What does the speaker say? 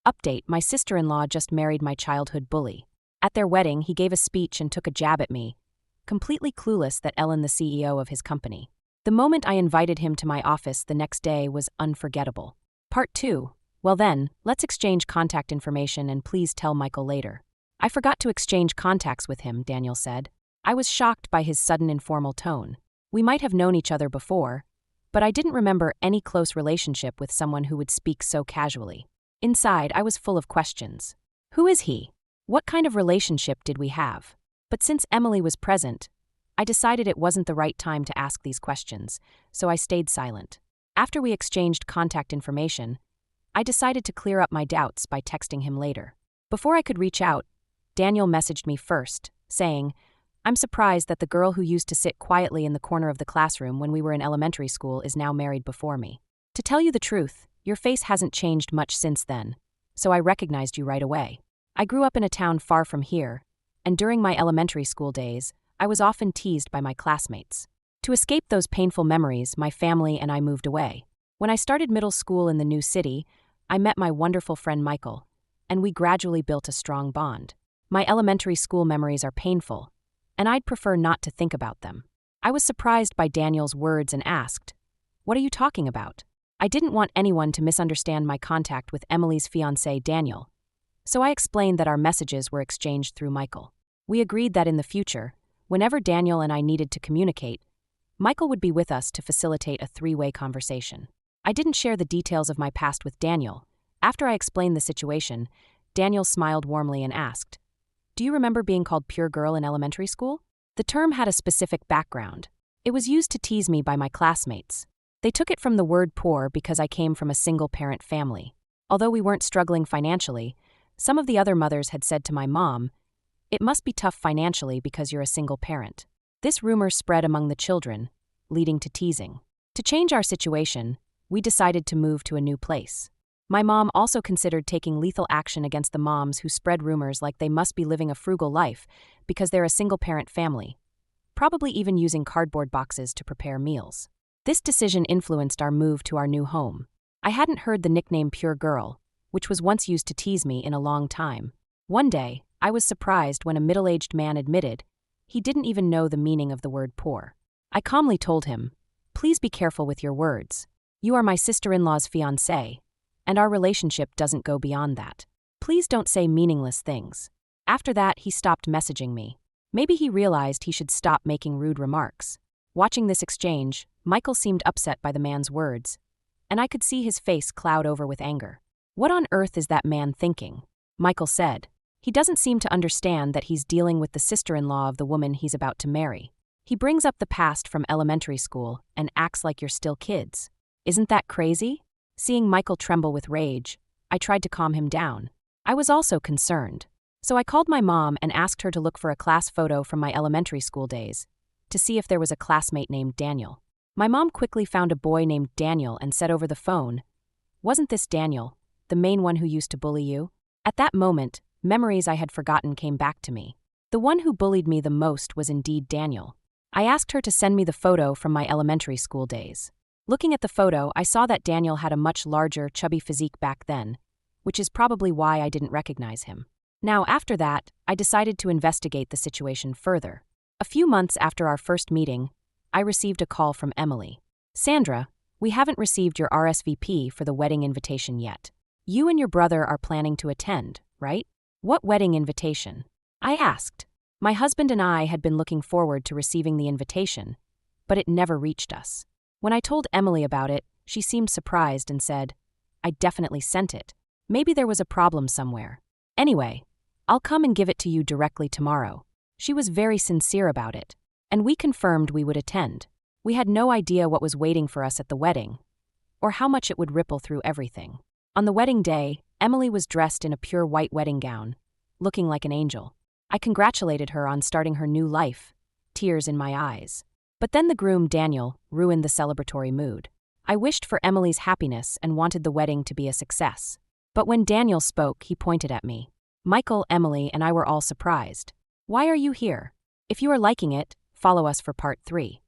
Update: my sister-in-law just married my childhood bully. At their wedding, he gave a speech and took a jab at me, completely clueless that Ellen, the CEO of his company. The moment I invited him to my office the next day was unforgettable. Part 2. Well then, let's exchange contact information and please tell Michael later. I forgot to exchange contacts with him, Daniel said. I was shocked by his sudden informal tone. We might have known each other before, but I didn't remember any close relationship with someone who would speak so casually. Inside, I was full of questions. Who is he? What kind of relationship did we have? But since Emily was present, I decided it wasn't the right time to ask these questions, so I stayed silent. After we exchanged contact information, I decided to clear up my doubts by texting him later. Before I could reach out, Daniel messaged me first, saying, "I'm surprised that the girl who used to sit quietly in the corner of the classroom when we were in elementary school is now married before me. To tell you the truth, your face hasn't changed much since then, so I recognized you right away. I grew up in a town far from here, and during my elementary school days, I was often teased by my classmates. To escape those painful memories, my family and I moved away. When I started middle school in the new city, I met my wonderful friend Michael, and we gradually built a strong bond. My elementary school memories are painful, and I'd prefer not to think about them." I was surprised by Daniel's words and asked, "What are you talking about?" I didn't want anyone to misunderstand my contact with Emily's fiancé, Daniel, so I explained that our messages were exchanged through Michael. We agreed that in the future, whenever Daniel and I needed to communicate, Michael would be with us to facilitate a three-way conversation. I didn't share the details of my past with Daniel. After I explained the situation, Daniel smiled warmly and asked, "Do you remember being called pure girl in elementary school?" The term had a specific background. It was used to tease me by my classmates. They took it from the word poor because I came from a single-parent family. Although we weren't struggling financially, some of the other mothers had said to my mom, "It must be tough financially because you're a single parent." This rumor spread among the children, leading to teasing. To change our situation, we decided to move to a new place. My mom also considered taking lethal action against the moms who spread rumors like they must be living a frugal life because they're a single-parent family, probably even using cardboard boxes to prepare meals. This decision influenced our move to our new home. I hadn't heard the nickname Pure Girl, which was once used to tease me, in a long time. One day, I was surprised when a middle-aged man admitted he didn't even know the meaning of the word poor. I calmly told him, "Please be careful with your words. You are my sister-in-law's fiancé, and our relationship doesn't go beyond that. Please don't say meaningless things." After that, he stopped messaging me. Maybe he realized he should stop making rude remarks. Watching this exchange, Michael seemed upset by the man's words, and I could see his face cloud over with anger. "What on earth is that man thinking?" Michael said. "He doesn't seem to understand that he's dealing with the sister-in-law of the woman he's about to marry. He brings up the past from elementary school and acts like you're still kids. Isn't that crazy?" Seeing Michael tremble with rage, I tried to calm him down. I was also concerned, so I called my mom and asked her to look for a class photo from my elementary school days to see if there was a classmate named Daniel. My mom quickly found a boy named Daniel and said over the phone, "Wasn't this Daniel, the main one who used to bully you?" At that moment, memories I had forgotten came back to me. The one who bullied me the most was indeed Daniel. I asked her to send me the photo from my elementary school days. Looking at the photo, I saw that Daniel had a much larger, chubby physique back then, which is probably why I didn't recognize him. Now, after that, I decided to investigate the situation further. A few months after our first meeting, I received a call from Emily. "Sandra, we haven't received your RSVP for the wedding invitation yet. You and your brother are planning to attend, right?" "What wedding invitation?" I asked. My husband and I had been looking forward to receiving the invitation, but it never reached us. When I told Emily about it, she seemed surprised and said, "I definitely sent it. Maybe there was a problem somewhere. Anyway, I'll come and give it to you directly tomorrow." She was very sincere about it, and we confirmed we would attend. We had no idea what was waiting for us at the wedding, or how much it would ripple through everything. On the wedding day, Emily was dressed in a pure white wedding gown, looking like an angel. I congratulated her on starting her new life, tears in my eyes. But then the groom, Daniel, ruined the celebratory mood. I wished for Emily's happiness and wanted the wedding to be a success. But when Daniel spoke, he pointed at me. Michael, Emily, and I were all surprised. "Why are you here? If you are liking it, follow us for part 3.